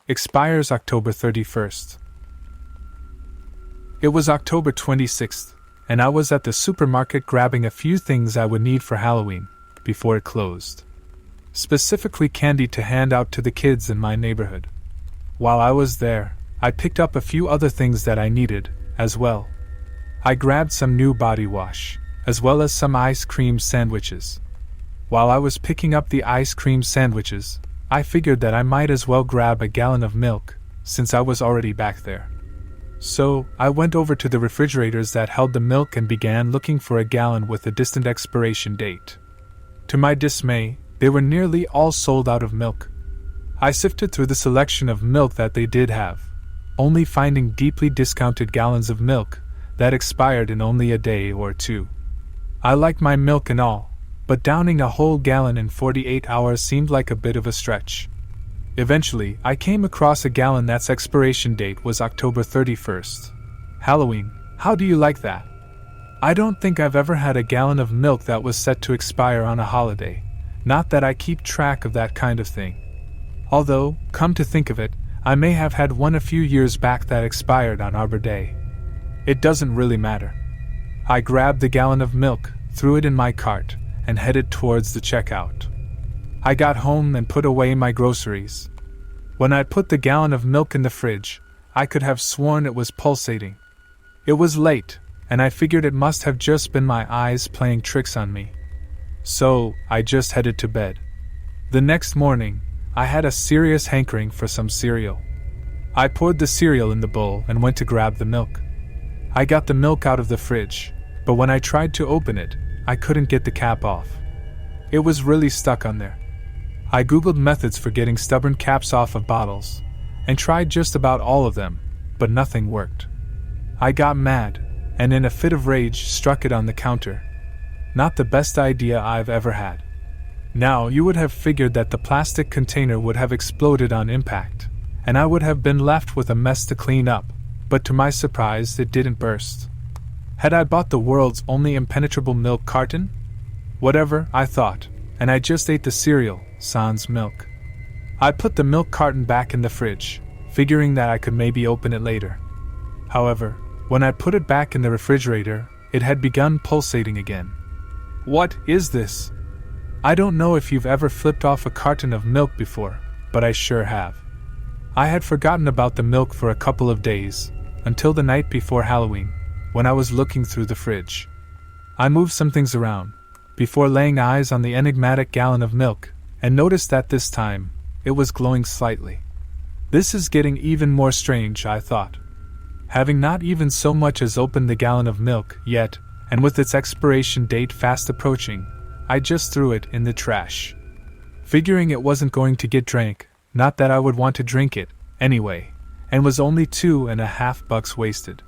Expires October 31st. It was October 26th, and I was at the supermarket grabbing a few things I would need for Halloween, before it closed. Specifically candy to hand out to the kids in my neighborhood. While I was there, I picked up a few other things that I needed, as well. I grabbed some new body wash, as well as some ice cream sandwiches. While I was picking up the ice cream sandwiches, I figured that I might as well grab a gallon of milk, since I was already back there. So, I went over to the refrigerators that held the milk and began looking for a gallon with a distant expiration date. To my dismay, they were nearly all sold out of milk. I sifted through the selection of milk that they did have, only finding deeply discounted gallons of milk that expired in only a day or two. I liked my milk and all, but downing a whole gallon in 48 hours seemed like a bit of a stretch. Eventually, I came across a gallon that's expiration date was October 31st. Halloween, how do you like that? I don't think I've ever had a gallon of milk that was set to expire on a holiday, not that I keep track of that kind of thing. Although, come to think of it, I may have had one a few years back that expired on Arbor Day. It doesn't really matter. I grabbed the gallon of milk, threw it in my cart, and headed towards the checkout. I got home and put away my groceries. When I put the gallon of milk in the fridge, I could have sworn it was pulsating. It was late, and I figured it must have just been my eyes playing tricks on me. So, I just headed to bed. The next morning, I had a serious hankering for some cereal. I poured the cereal in the bowl and went to grab the milk. I got the milk out of the fridge, but when I tried to open it, I couldn't get the cap off. It was really stuck on there. I googled methods for getting stubborn caps off of bottles, and tried just about all of them, but nothing worked. I got mad, and in a fit of rage struck it on the counter. Not the best idea I've ever had. Now you would have figured that the plastic container would have exploded on impact, and I would have been left with a mess to clean up, but to my surprise it didn't burst. Had I bought the world's only impenetrable milk carton? Whatever, I thought, and I just ate the cereal, sans milk. I put the milk carton back in the fridge, figuring that I could maybe open it later. However, when I put it back in the refrigerator, it had begun pulsating again. What is this? I don't know if you've ever flipped off a carton of milk before, but I sure have. I had forgotten about the milk for a couple of days, until the night before Halloween, when I was looking through the fridge. I moved some things around, before laying eyes on the enigmatic gallon of milk, and noticed that this time, it was glowing slightly. This is getting even more strange, I thought. Having not even so much as opened the gallon of milk yet, and with its expiration date fast approaching, I just threw it in the trash. Figuring it wasn't going to get drank, not that I would want to drink it, anyway, and was only $2.50 wasted.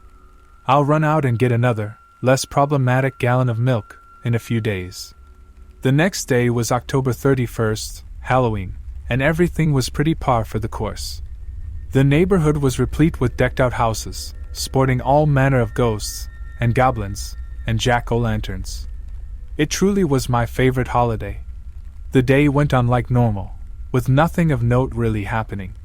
I'll run out and get another, less problematic gallon of milk, in a few days. The next day was October 31st, Halloween, and everything was pretty par for the course. The neighborhood was replete with decked-out houses, sporting all manner of ghosts, and goblins, and jack-o'-lanterns. It truly was my favorite holiday. The day went on like normal, with nothing of note really happening.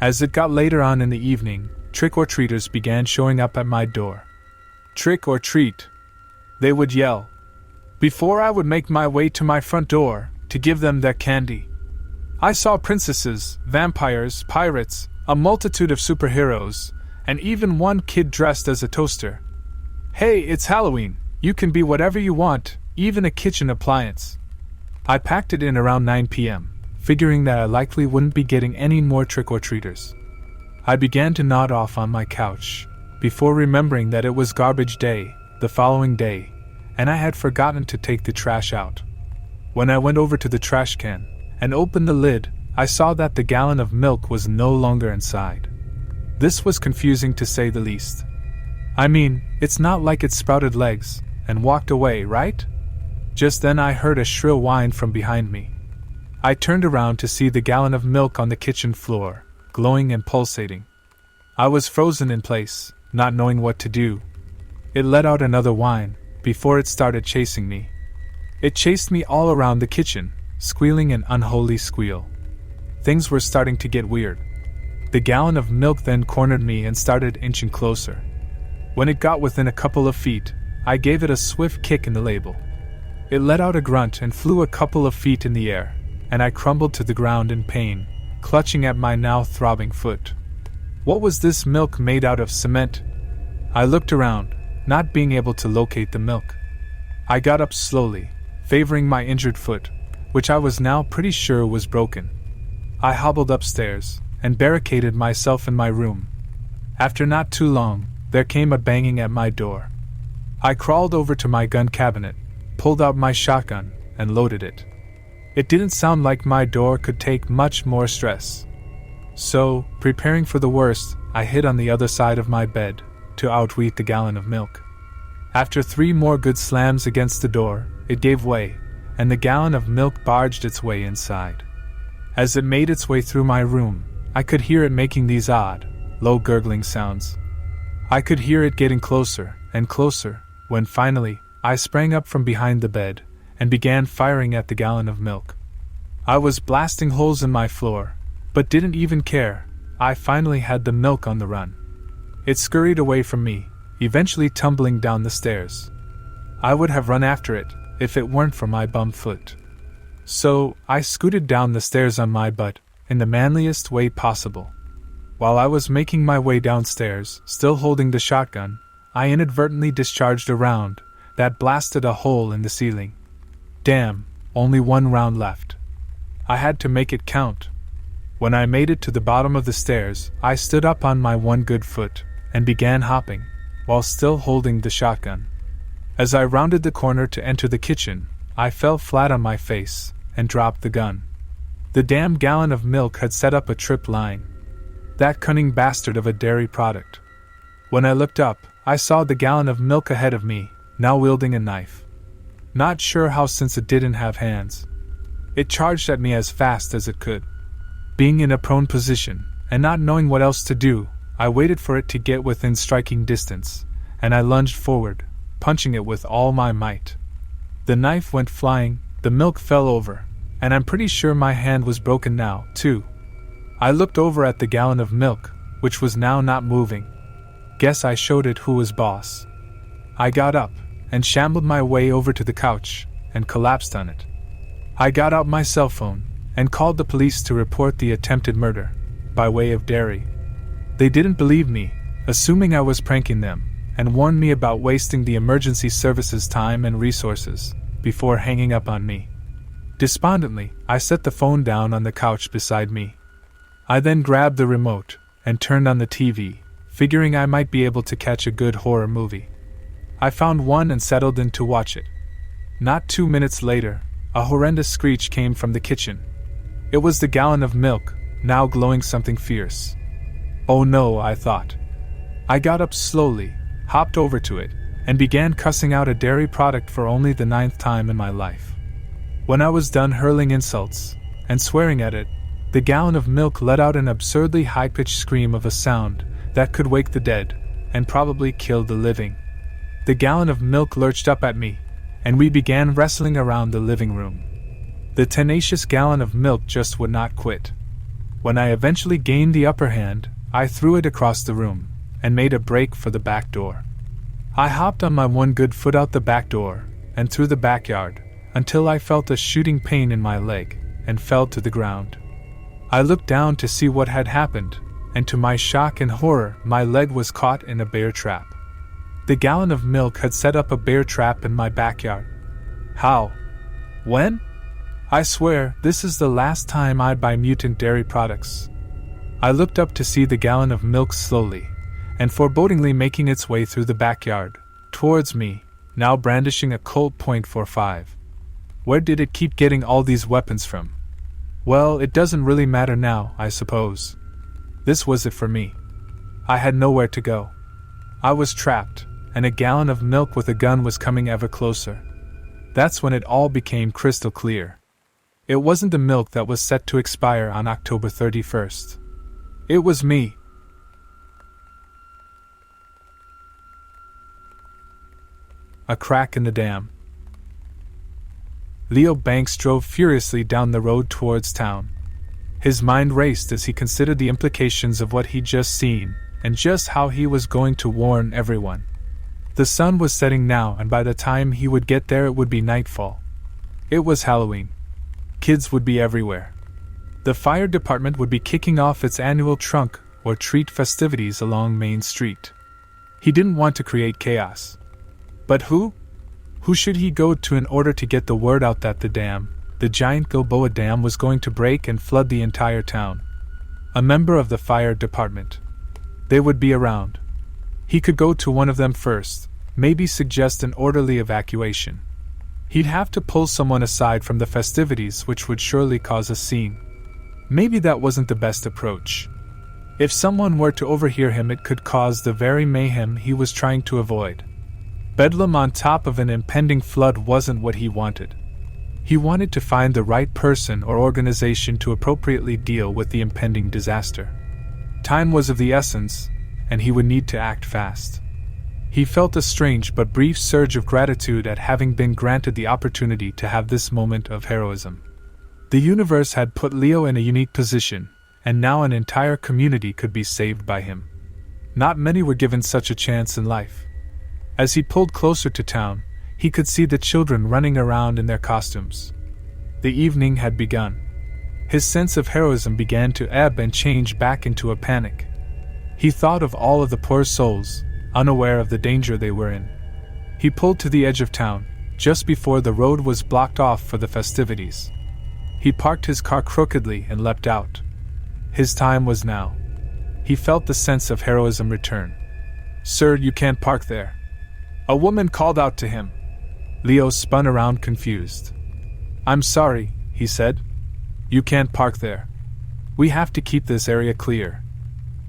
As it got later on in the evening, trick-or-treaters began showing up at my door. "Trick or treat," they would yell, before I would make my way to my front door to give them their candy. I saw princesses, vampires, pirates, a multitude of superheroes, and even one kid dressed as a toaster. Hey, it's Halloween, you can be whatever you want, even a kitchen appliance. I packed it in around 9 p.m., figuring that I likely wouldn't be getting any more trick-or-treaters. I began to nod off on my couch, before remembering that it was garbage day, the following day, and I had forgotten to take the trash out. When I went over to the trash can and opened the lid, I saw that the gallon of milk was no longer inside. This was confusing to say the least. I mean, it's not like it sprouted legs and walked away, right? Just then I heard a shrill whine from behind me. I turned around to see the gallon of milk on the kitchen floor, glowing and pulsating. I was frozen in place, not knowing what to do. It let out another whine, before it started chasing me. It chased me all around the kitchen, squealing an unholy squeal. Things were starting to get weird. The gallon of milk then cornered me and started inching closer. When it got within a couple of feet, I gave it a swift kick in the label. It let out a grunt and flew a couple of feet in the air, and I crumbled to the ground in pain, clutching at my now throbbing foot. What was this milk made out of? Cement? I looked around, not being able to locate the milk. I got up slowly, favoring my injured foot, which I was now pretty sure was broken. I hobbled upstairs and barricaded myself in my room. After not too long, there came a banging at my door. I crawled over to my gun cabinet, pulled out my shotgun, and loaded it. It didn't sound like my door could take much more stress. So, preparing for the worst, I hid on the other side of my bed to outweigh the gallon of milk. After 3 more good slams against the door, it gave way, and the gallon of milk barged its way inside. As it made its way through my room, I could hear it making these odd, low gurgling sounds. I could hear it getting closer and closer, when finally, I sprang up from behind the bed and began firing at the gallon of milk. I was blasting holes in my floor, but didn't even care. I finally had the milk on the run. It scurried away from me, eventually tumbling down the stairs. I would have run after it if it weren't for my bum foot. So, I scooted down the stairs on my butt, in the manliest way possible. While I was making my way downstairs, still holding the shotgun, I inadvertently discharged a round that blasted a hole in the ceiling. Damn, only 1 round left. I had to make it count. When I made it to the bottom of the stairs, I stood up on my one good foot and began hopping, while still holding the shotgun. As I rounded the corner to enter the kitchen, I fell flat on my face and dropped the gun. The damn gallon of milk had set up a trip line. That cunning bastard of a dairy product. When I looked up, I saw the gallon of milk ahead of me, now wielding a knife. Not sure how, since it didn't have hands. It charged at me as fast as it could. Being in a prone position, and not knowing what else to do, I waited for it to get within striking distance, and I lunged forward, punching it with all my might. The knife went flying, the milk fell over, and I'm pretty sure my hand was broken now, too. I looked over at the gallon of milk, which was now not moving. Guess I showed it who was boss. I got up, and shambled my way over to the couch, and collapsed on it. I got out my cell phone, and called the police to report the attempted murder, by way of dairy. They didn't believe me, assuming I was pranking them, and warned me about wasting the emergency services' time and resources, before hanging up on me. Despondently, I set the phone down on the couch beside me. I then grabbed the remote, and turned on the TV, figuring I might be able to catch a good horror movie. I found one and settled in to watch it. Not 2 minutes later, a horrendous screech came from the kitchen. It was the gallon of milk, now glowing something fierce. Oh no, I thought. I got up slowly, hopped over to it, and began cussing out a dairy product for only the 9th time in my life. When I was done hurling insults and swearing at it, the gallon of milk let out an absurdly high-pitched scream of a sound that could wake the dead and probably kill the living. The gallon of milk lurched up at me, and we began wrestling around the living room. The tenacious gallon of milk just would not quit. When I eventually gained the upper hand, I threw it across the room and made a break for the back door. I hopped on my one good foot out the back door and through the backyard until I felt a shooting pain in my leg and fell to the ground. I looked down to see what had happened, and to my shock and horror, my leg was caught in a bear trap. The gallon of milk had set up a bear trap in my backyard. How? When? I swear, this is the last time I'd buy mutant dairy products. I looked up to see the gallon of milk slowly and forebodingly making its way through the backyard, towards me, now brandishing a Colt .45. Where did it keep getting all these weapons from? Well, it doesn't really matter now, I suppose. This was it for me. I had nowhere to go. I was trapped, and a gallon of milk with a gun was coming ever closer. That's when it all became crystal clear. It wasn't the milk that was set to expire on October 31st. It was me. A crack in the dam. Leo Banks drove furiously down the road towards town. His mind raced as he considered the implications of what he'd just seen, and just how he was going to warn everyone. The sun was setting now, and by the time he would get there it would be nightfall. It was Halloween. Kids would be everywhere. The fire department would be kicking off its annual trunk or treat festivities along Main Street. He didn't want to create chaos. But who? Who should he go to in order to get the word out that the giant Gilboa Dam, was going to break and flood the entire town? A member of the fire department. They would be around. He could go to one of them first, maybe suggest an orderly evacuation. He'd have to pull someone aside from the festivities, which would surely cause a scene. Maybe that wasn't the best approach. If someone were to overhear him, it could cause the very mayhem he was trying to avoid. Bedlam on top of an impending flood wasn't what he wanted. He wanted to find the right person or organization to appropriately deal with the impending disaster. Time was of the essence, and he would need to act fast. He felt a strange but brief surge of gratitude at having been granted the opportunity to have this moment of heroism. The universe had put Leo in a unique position, and now an entire community could be saved by him. Not many were given such a chance in life. As he pulled closer to town, he could see the children running around in their costumes. The evening had begun. His sense of heroism began to ebb and change back into a panic. He thought of all of the poor souls, unaware of the danger they were in. He pulled to the edge of town, just before the road was blocked off for the festivities. He parked his car crookedly and leapt out. His time was now. He felt the sense of heroism return. "Sir, you can't park there." A woman called out to him. Leo spun around confused. "I'm sorry," he said. "You can't park there. We have to keep this area clear.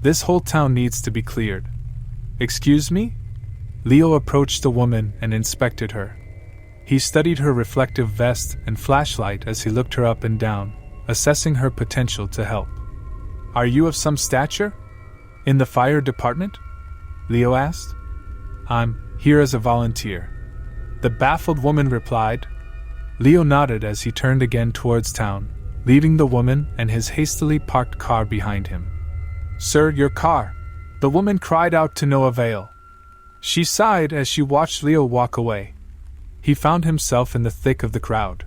This whole town needs to be cleared." "Excuse me?" Leo approached the woman and inspected her. He studied her reflective vest and flashlight as he looked her up and down, assessing her potential to help. "Are you of some stature? In the fire department?" Leo asked. "I'm here as a volunteer," the baffled woman replied. Leo nodded as he turned again towards town, leaving the woman and his hastily parked car behind him. "Sir, your car!" the woman cried out to no avail. She sighed as she watched Leo walk away. He found himself in the thick of the crowd.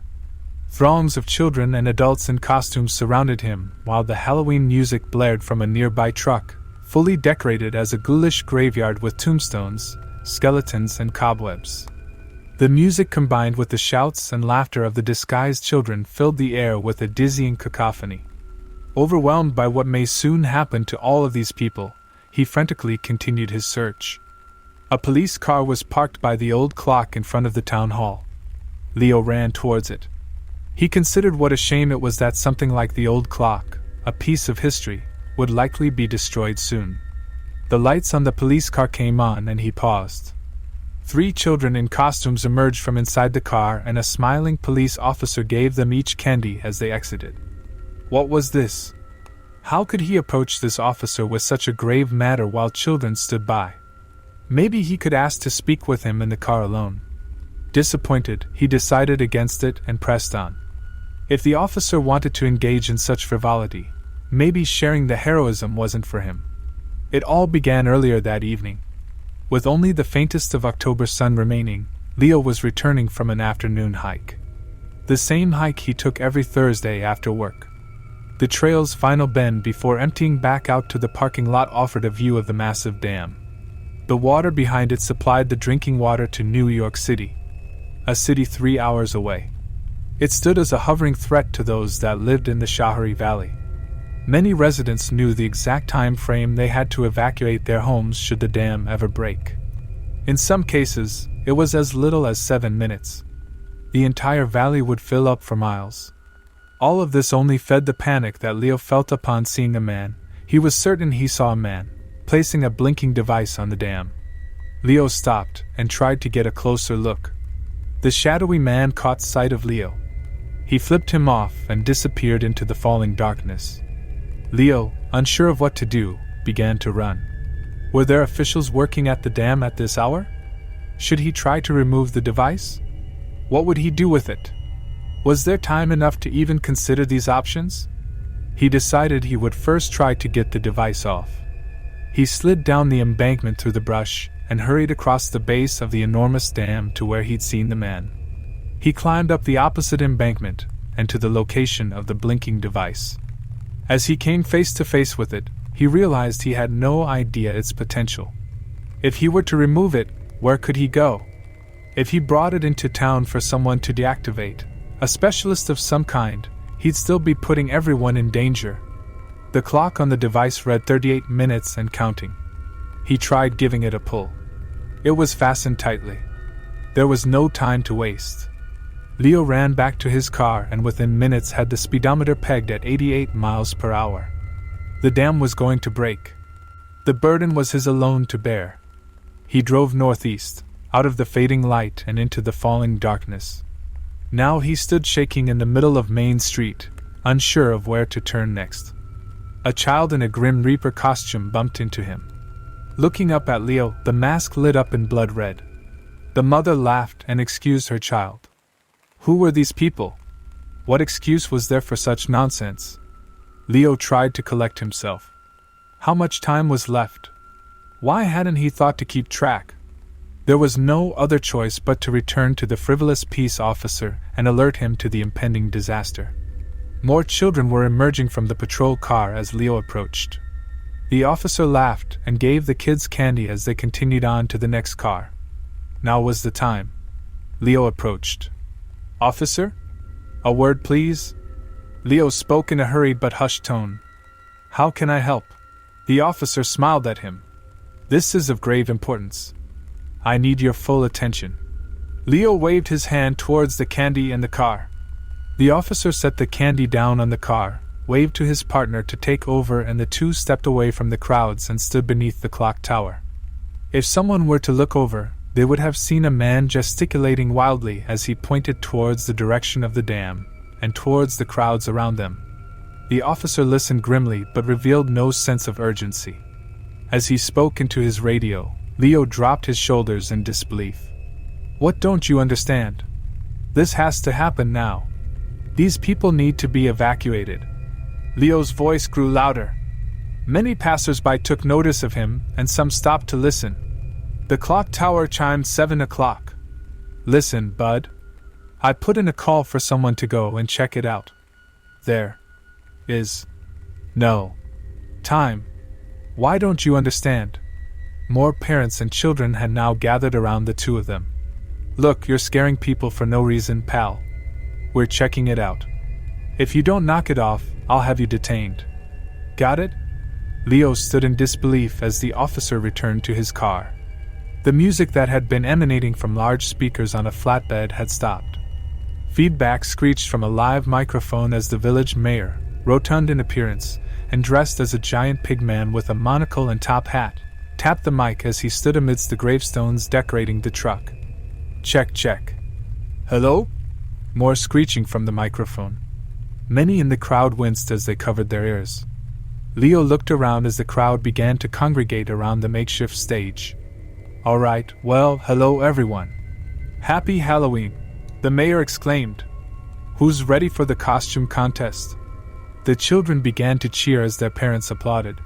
Throngs of children and adults in costumes surrounded him, while the Halloween music blared from a nearby truck, fully decorated as a ghoulish graveyard with tombstones, skeletons, and cobwebs. The music, combined with the shouts and laughter of the disguised children, filled the air with a dizzying cacophony. Overwhelmed by what may soon happen to all of these people, he frantically continued his search. A police car was parked by the old clock in front of the town hall. Leo ran towards it. He considered what a shame it was that something like the old clock, a piece of history, would likely be destroyed soon. The lights on the police car came on and he paused. 3 children in costumes emerged from inside the car, and a smiling police officer gave them each candy as they exited. What was this? How could he approach this officer with such a grave matter while children stood by? Maybe he could ask to speak with him in the car alone. Disappointed, he decided against it and pressed on. If the officer wanted to engage in such frivolity, maybe sharing the heroism wasn't for him. It all began earlier that evening. With only the faintest of October sun remaining, Leo was returning from an afternoon hike. The same hike he took every Thursday after work. The trail's final bend before emptying back out to the parking lot offered a view of the massive dam. The water behind it supplied the drinking water to New York City, a city 3 hours away. It stood as a hovering threat to those that lived in the Shahari Valley. Many residents knew the exact time frame they had to evacuate their homes should the dam ever break. In some cases, it was as little as 7 minutes. The entire valley would fill up for miles. All of this only fed the panic that Leo felt upon seeing a man. He was certain he saw a man, placing a blinking device on the dam. Leo stopped and tried to get a closer look. The shadowy man caught sight of Leo. He flipped him off and disappeared into the falling darkness. Leo, unsure of what to do, began to run. Were there officials working at the dam at this hour? Should he try to remove the device? What would he do with it? Was there time enough to even consider these options? He decided he would first try to get the device off. He slid down the embankment through the brush and hurried across the base of the enormous dam to where he'd seen the man. He climbed up the opposite embankment and to the location of the blinking device. As he came face to face with it, he realized he had no idea its potential. If he were to remove it, where could he go? If he brought it into town for someone to deactivate, a specialist of some kind, he'd still be putting everyone in danger. The clock on the device read 38 minutes and counting. He tried giving it a pull. It was fastened tightly. There was no time to waste. Leo ran back to his car and within minutes had the speedometer pegged at 88 miles per hour. The dam was going to break. The burden was his alone to bear. He drove northeast, out of the fading light and into the falling darkness. Now he stood shaking in the middle of Main Street, unsure of where to turn next. A child in a Grim Reaper costume bumped into him. Looking up at Leo, the mask lit up in blood red. The mother laughed and excused her child. Who were these people? What excuse was there for such nonsense? Leo tried to collect himself. How much time was left? Why hadn't he thought to keep track? There was no other choice but to return to the frivolous peace officer and alert him to the impending disaster. More children were emerging from the patrol car as Leo approached. The officer laughed and gave the kids candy as they continued on to the next car. Now was the time. Leo approached. "Officer? A word, please?" Leo spoke in a hurried but hushed tone. "How can I help?" The officer smiled at him. "This is of grave importance. I need your full attention." Leo waved his hand towards the candy in the car. The officer set the candy down on the car, waved to his partner to take over, and the two stepped away from the crowds and stood beneath the clock tower. If someone were to look over, they would have seen a man gesticulating wildly as he pointed towards the direction of the dam, and towards the crowds around them. The officer listened grimly but revealed no sense of urgency. As he spoke into his radio, Leo dropped his shoulders in disbelief. "What don't you understand? This has to happen now. These people need to be evacuated." Leo's voice grew louder. Many passers-by took notice of him, and some stopped to listen. The clock tower chimed 7 o'clock. "Listen, bud. I put in a call for someone to go and check it out. There is no time. Why don't you understand?" More parents and children had now gathered around the two of them. "Look, you're scaring people for no reason, pal. We're checking it out. If you don't knock it off, I'll have you detained. Got it?" Leo stood in disbelief as the officer returned to his car. The music that had been emanating from large speakers on a flatbed had stopped. Feedback screeched from a live microphone as the village mayor, rotund in appearance, and dressed as a giant pigman with a monocle and top hat, tapped the mic as he stood amidst the gravestones decorating the truck. "Check, check. Hello?" More screeching from the microphone. Many in the crowd winced as they covered their ears. Leo looked around as the crowd began to congregate around the makeshift stage. "All right, well, hello everyone. Happy Halloween," the mayor exclaimed. "Who's ready for the costume contest?" The children began to cheer as their parents applauded.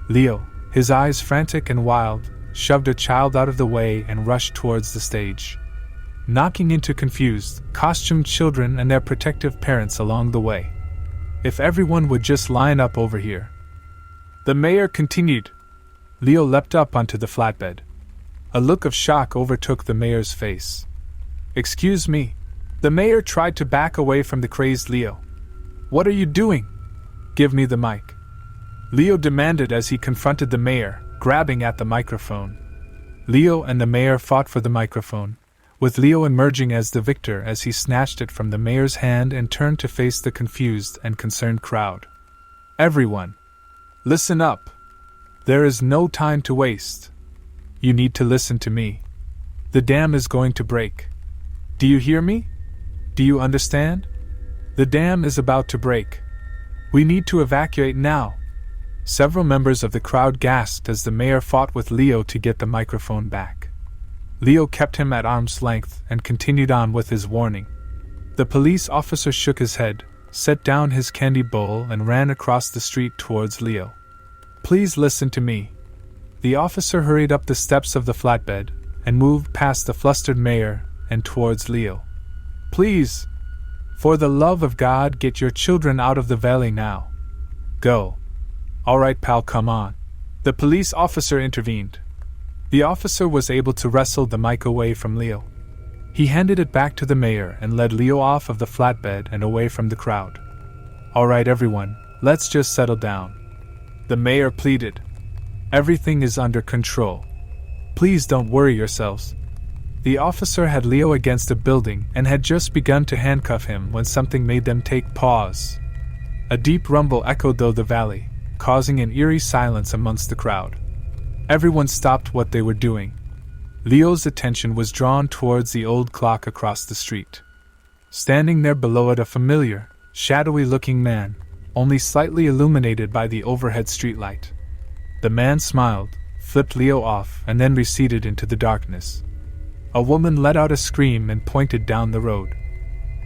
Leo, his eyes frantic and wild, shoved a child out of the way and rushed towards the stage, knocking into confused, costumed children and their protective parents along the way. "If everyone would just line up over here," the mayor continued. Leo leapt up onto the flatbed. A look of shock overtook the mayor's face. "Excuse me." The mayor tried to back away from the crazed Leo. "What are you doing? Give me the mic," Leo demanded as he confronted the mayor, grabbing at the microphone. Leo and the mayor fought for the microphone, with Leo emerging as the victor as he snatched it from the mayor's hand and turned to face the confused and concerned crowd. "Everyone, listen up. There is no time to waste. You need to listen to me. The dam is going to break. Do you hear me? Do you understand? The dam is about to break. We need to evacuate now." Several members of the crowd gasped as the mayor fought with Leo to get the microphone back. Leo kept him at arm's length and continued on with his warning. The police officer shook his head, set down his candy bowl and ran across the street towards Leo. "Please listen to me." The officer hurried up the steps of the flatbed and moved past the flustered mayor and towards Leo. "Please, for the love of God, get your children out of the valley now. Go." "All right, pal, come on." The police officer intervened. The officer was able to wrestle the mic away from Leo. He handed it back to the mayor and led Leo off of the flatbed and away from the crowd. "All right, everyone, let's just settle down," the mayor pleaded. "Everything is under control. Please don't worry yourselves." The officer had Leo against a building and had just begun to handcuff him when something made them take pause. A deep rumble echoed through the valley, causing an eerie silence amongst the crowd. Everyone stopped what they were doing. Leo's attention was drawn towards the old clock across the street. Standing there below it, a familiar, shadowy-looking man, only slightly illuminated by the overhead streetlight. The man smiled, flipped Leo off, and then receded into the darkness. A woman let out a scream and pointed down the road.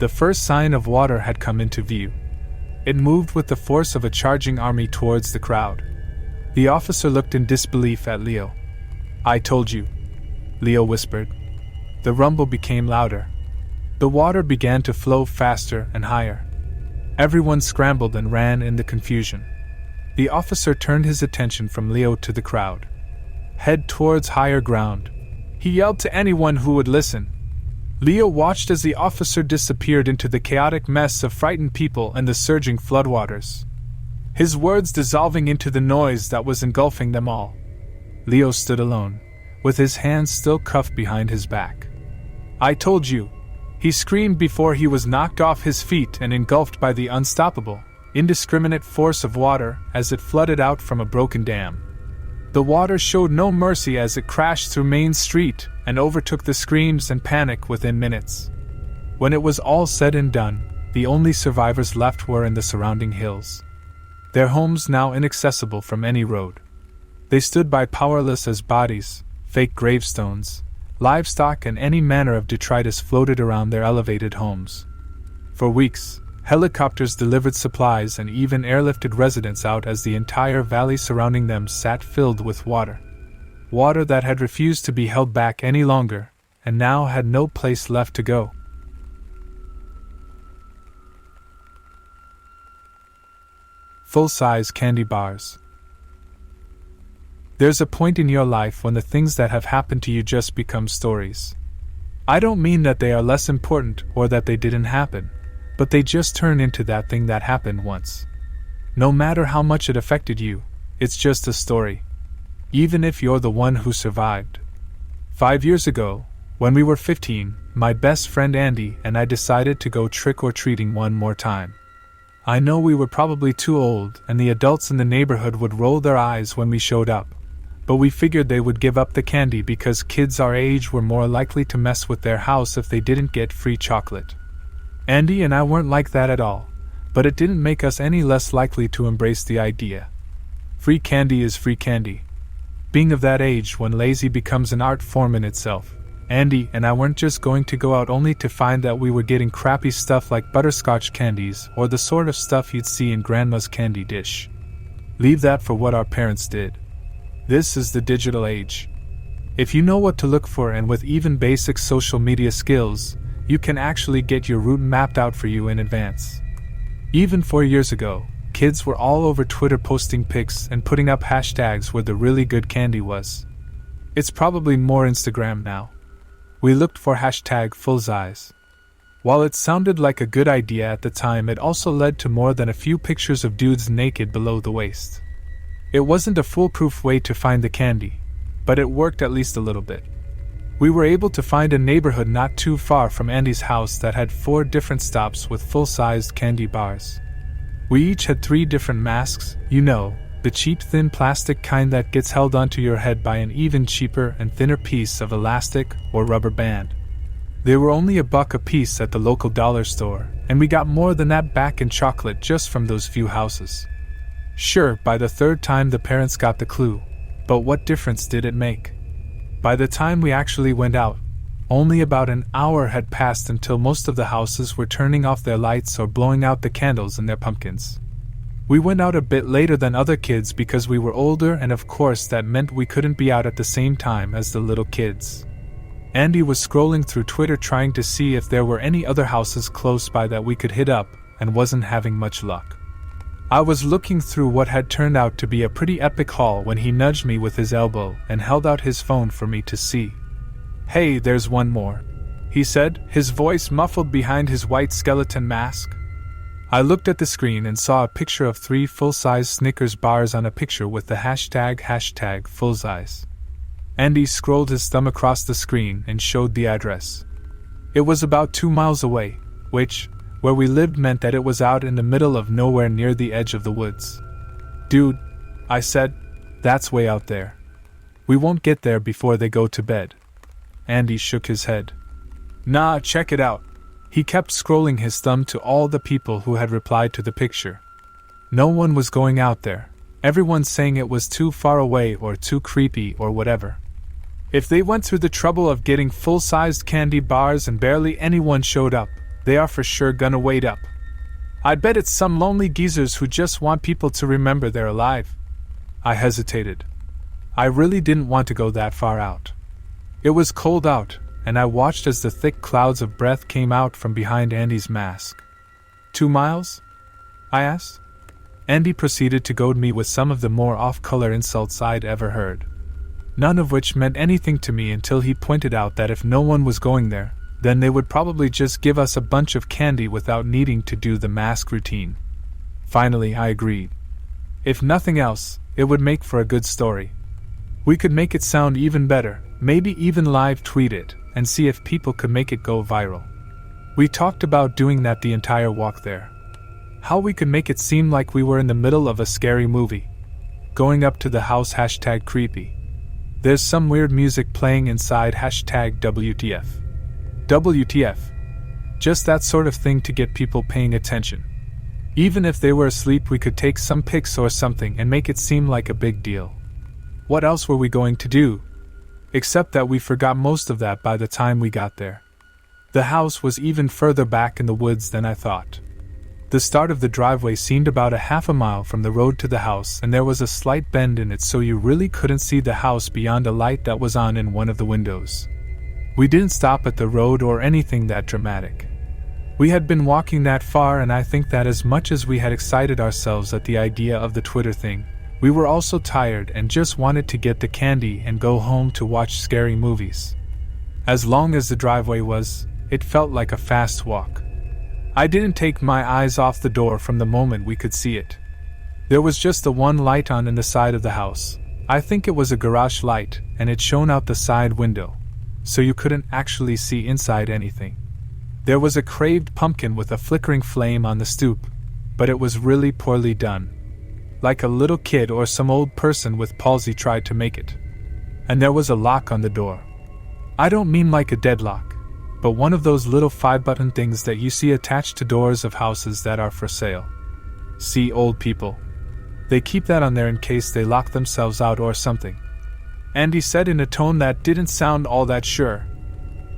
The first sign of water had come into view. It moved with the force of a charging army towards the crowd. The officer looked in disbelief at Leo. "I told you," Leo whispered. The rumble became louder. The water began to flow faster and higher. Everyone scrambled and ran in the confusion. The officer turned his attention from Leo to the crowd. "Head towards higher ground," he yelled to anyone who would listen. Leo watched as the officer disappeared into the chaotic mess of frightened people and the surging floodwaters, his words dissolving into the noise that was engulfing them all. Leo stood alone, with his hands still cuffed behind his back. "I told you," he screamed before he was knocked off his feet and engulfed by the unstoppable, indiscriminate force of water as it flooded out from a broken dam. The water showed no mercy as it crashed through Main Street and overtook the screams and panic within minutes. When it was all said and done, the only survivors left were in the surrounding hills, their homes now inaccessible from any road. They stood by powerless as bodies, fake gravestones, livestock, and any manner of detritus floated around their elevated homes. For weeks, helicopters delivered supplies and even airlifted residents out as the entire valley surrounding them sat filled with water. Water that had refused to be held back any longer, and now had no place left to go. Full-size candy bars. There's a point in your life when the things that have happened to you just become stories. I don't mean that they are less important or that they didn't happen, but they just turn into that thing that happened once. No matter how much it affected you, it's just a story, even if you're the one who survived. 5 years ago, when we were 15, my best friend Andy and I decided to go trick-or-treating one more time. I know we were probably too old and the adults in the neighborhood would roll their eyes when we showed up, but we figured they would give up the candy because kids our age were more likely to mess with their house if they didn't get free chocolate. Andy and I weren't like that at all, but it didn't make us any less likely to embrace the idea. Free candy is free candy. Being of that age when lazy becomes an art form in itself, Andy and I weren't just going to go out only to find that we were getting crappy stuff like butterscotch candies or the sort of stuff you'd see in Grandma's candy dish. Leave that for what our parents did. This is the digital age. If you know what to look for, and with even basic social media skills, you can actually get your route mapped out for you in advance. Even 4 years ago, kids were all over Twitter posting pics and putting up hashtags where the really good candy was. It's probably more Instagram now. We looked for hashtag full-size. While it sounded like a good idea at the time, it also led to more than a few pictures of dudes naked below the waist. It wasn't a foolproof way to find the candy, but it worked at least a little bit. We were able to find a neighborhood not too far from Andy's house that had 4 different stops with full-sized candy bars. We each had 3 different masks, you know, the cheap thin plastic kind that gets held onto your head by an even cheaper and thinner piece of elastic or rubber band. They were only $1 a piece at the local dollar store, and we got more than that back in chocolate just from those few houses. Sure, by the 3rd time the parents got the clue, but what difference did it make? By the time we actually went out, Only about an hour had passed until most of the houses were turning off their lights or blowing out the candles in their pumpkins. We went out a bit later than other kids because we were older, and of course that meant we couldn't be out at the same time as the little kids. Andy was scrolling through Twitter trying to see if there were any other houses close by that we could hit up, and wasn't having much luck. I was looking through what had turned out to be a pretty epic haul when he nudged me with his elbow and held out his phone for me to see. "Hey, there's one more," he said, his voice muffled behind his white skeleton mask. I looked at the screen and saw a picture of 3 full-size Snickers bars on a picture with the hashtag #fullsize. Andy scrolled his thumb across the screen and showed the address. It was about 2 miles away, which, where we lived, meant that it was out in the middle of nowhere near the edge of the woods. "Dude," I said, "that's way out there. We won't get there before they go to bed." Andy shook his head. "Nah, check it out." He kept scrolling his thumb to all the people who had replied to the picture. No one was going out there, everyone saying it was too far away or too creepy or whatever. If they went through the trouble of getting full-sized candy bars and barely anyone showed up, they are for sure gonna wait up. I bet it's some lonely geezers who just want people to remember they're alive. I hesitated. I really didn't want to go that far out. It was cold out, and I watched as the thick clouds of breath came out from behind Andy's mask. 2 miles? I asked. Andy proceeded to goad me with some of the more off-color insults I'd ever heard. None of which meant anything to me until he pointed out that if no one was going there, then they would probably just give us a bunch of candy without needing to do the mask routine. Finally, I agreed. If nothing else, it would make for a good story. We could make it sound even better, maybe even live tweet it, and see if people could make it go viral. We talked about doing that the entire walk there. How we could make it seem like we were in the middle of a scary movie. Going up to the house #creepy. There's some weird music playing inside #WTF. WTF. Just that sort of thing to get people paying attention. Even if they were asleep, we could take some pics or something and make it seem like a big deal. What else were we going to do? Except that we forgot most of that by the time we got there. The house was even further back in the woods than I thought. The start of the driveway seemed about a half a mile from the road to the house, and there was a slight bend in it so you really couldn't see the house beyond a light that was on in one of the windows. We didn't stop at the road or anything that dramatic. We had been walking that far, and I think that as much as we had excited ourselves at the idea of the Twitter thing, we were also tired and just wanted to get the candy and go home to watch scary movies. As long as the driveway was, it felt like a fast walk. I didn't take my eyes off the door from the moment we could see it. There was just the one light on in the side of the house. I think it was a garage light, and it shone out the side window, so you couldn't actually see inside anything. There was a carved pumpkin with a flickering flame on the stoop, but it was really poorly done. Like a little kid or some old person with palsy tried to make it. And there was a lock on the door. I don't mean like a deadlock, but one of those little 5-button things that you see attached to doors of houses that are for sale. See old people. They keep that on there in case they lock themselves out or something. Andy said in a tone that didn't sound all that sure.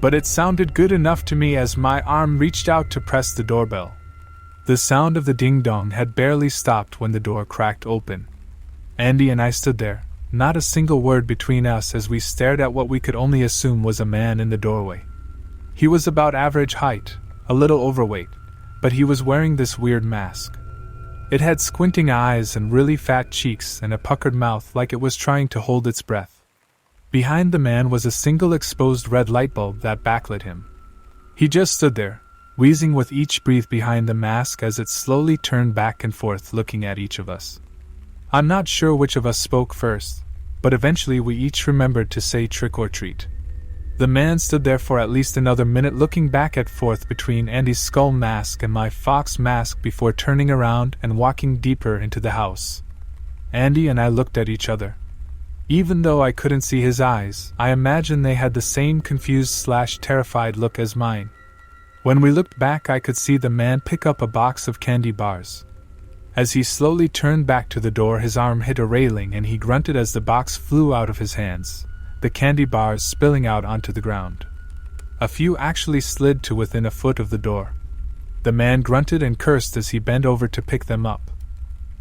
But it sounded good enough to me as my arm reached out to press the doorbell. The sound of the ding-dong had barely stopped when the door cracked open. Andy and I stood there, not a single word between us as we stared at what we could only assume was a man in the doorway. He was about average height, a little overweight, but he was wearing this weird mask. It had squinting eyes and really fat cheeks and a puckered mouth like it was trying to hold its breath. Behind the man was a single exposed red light bulb that backlit him. He just stood there, wheezing with each breath behind the mask as it slowly turned back and forth looking at each of us. I'm not sure which of us spoke first, but eventually we each remembered to say trick or treat. The man stood there for at least another minute looking back and forth between Andy's skull mask and my fox mask before turning around and walking deeper into the house. Andy and I looked at each other. Even though I couldn't see his eyes, I imagine they had the same confused/terrified look as mine. When we looked back, I could see the man pick up a box of candy bars. As he slowly turned back to the door, his arm hit a railing and he grunted as the box flew out of his hands, the candy bars spilling out onto the ground. A few actually slid to within a foot of the door. The man grunted and cursed as he bent over to pick them up.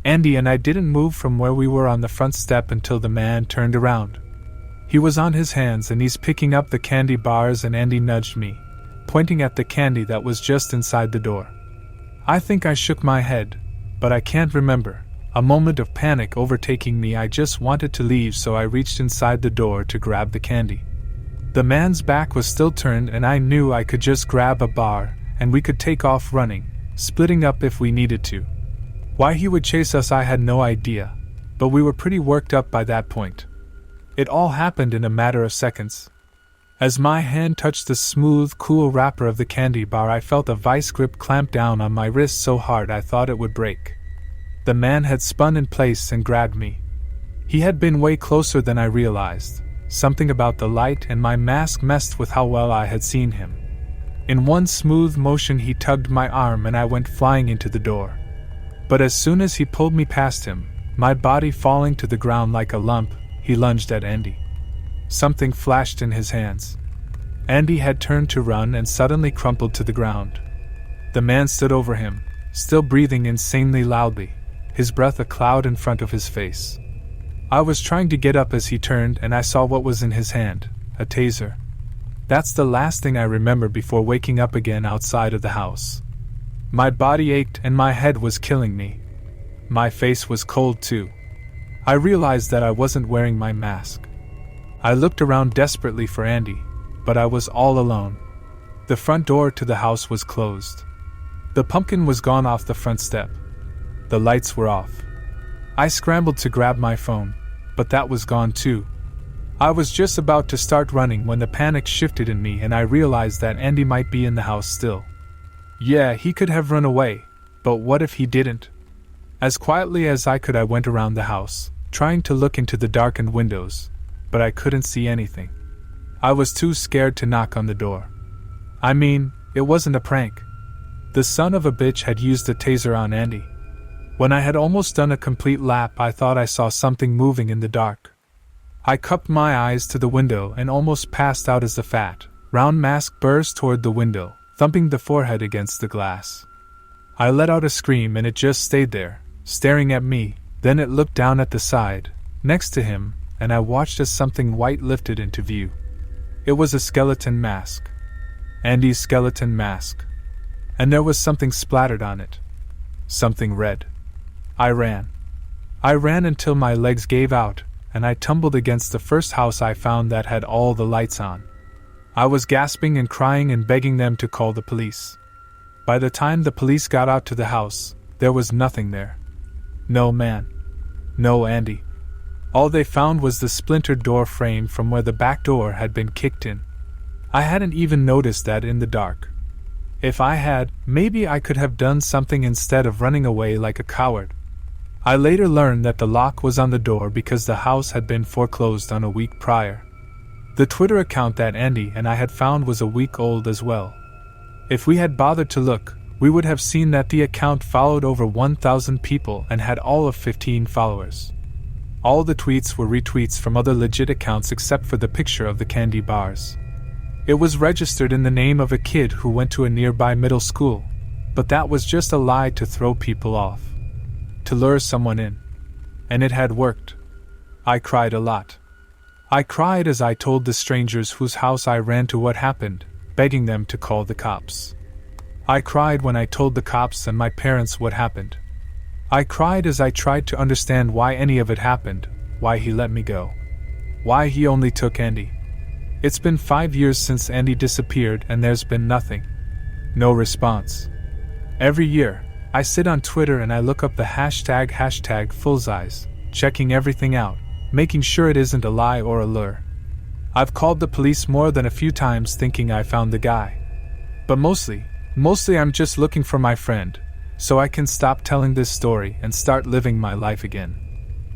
Andy and I didn't move from where we were on the front step until the man turned around. He was on his hands and he's picking up the candy bars, and Andy nudged me, pointing at the candy that was just inside the door. I think I shook my head, but I can't remember. A moment of panic overtaking me, I just wanted to leave, so I reached inside the door to grab the candy. The man's back was still turned and I knew I could just grab a bar and we could take off running, splitting up if we needed to. Why he would chase us I had no idea, but we were pretty worked up by that point. It all happened in a matter of seconds. As my hand touched the smooth, cool wrapper of the candy bar, I felt a vice grip clamp down on my wrist so hard I thought it would break. The man had spun in place and grabbed me. He had been way closer than I realized. Something about the light and my mask messed with how well I had seen him. In one smooth motion he tugged my arm and I went flying into the door. But as soon as he pulled me past him, my body falling to the ground like a lump, he lunged at Andy. Something flashed in his hands. Andy had turned to run and suddenly crumpled to the ground. The man stood over him, still breathing insanely loudly, his breath a cloud in front of his face. I was trying to get up as he turned and I saw what was in his hand, a taser. That's the last thing I remember before waking up again outside of the house. My body ached and my head was killing me. My face was cold too. I realized that I wasn't wearing my mask. I looked around desperately for Andy, but I was all alone. The front door to the house was closed. The pumpkin was gone off the front step. The lights were off. I scrambled to grab my phone, but that was gone too. I was just about to start running when the panic shifted in me and I realized that Andy might be in the house still. Yeah, he could have run away, but what if he didn't? As quietly as I could I went around the house, trying to look into the darkened windows, but I couldn't see anything. I was too scared to knock on the door. I mean, it wasn't a prank. The son of a bitch had used a taser on Andy. When I had almost done a complete lap, I thought I saw something moving in the dark. I cupped my eyes to the window and almost passed out as the fat, round mask burst toward the window, thumping the forehead against the glass. I let out a scream and it just stayed there, staring at me. Then it looked down at the side, next to him, and I watched as something white lifted into view. It was a skeleton mask. Andy's skeleton mask. And there was something splattered on it. Something red. I ran. I ran until my legs gave out, and I tumbled against the first house I found that had all the lights on. I was gasping and crying and begging them to call the police. By the time the police got out to the house, there was nothing there. No man. No Andy. All they found was the splintered door frame from where the back door had been kicked in. I hadn't even noticed that in the dark. If I had, maybe I could have done something instead of running away like a coward. I later learned that the lock was on the door because the house had been foreclosed on a week prior. The Twitter account that Andy and I had found was a week old as well. If we had bothered to look, we would have seen that the account followed over 1,000 people and had all of 15 followers. All the tweets were retweets from other legit accounts except for the picture of the candy bars. It was registered in the name of a kid who went to a nearby middle school, but that was just a lie to throw people off. To lure someone in. And it had worked. I cried a lot. I cried as I told the strangers whose house I ran to what happened, begging them to call the cops. I cried when I told the cops and my parents what happened. I cried as I tried to understand why any of it happened, why he let me go. Why he only took Andy. It's been 5 years since Andy disappeared and there's been nothing. No response. Every year, I sit on Twitter and I look up the hashtag #Fullsize, checking everything out, making sure it isn't a lie or a lure. I've called the police more than a few times thinking I found the guy. But mostly I'm just looking for my friend, so I can stop telling this story and start living my life again.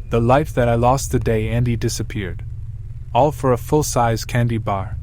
The life that I lost the day Andy disappeared. All for a full-size candy bar.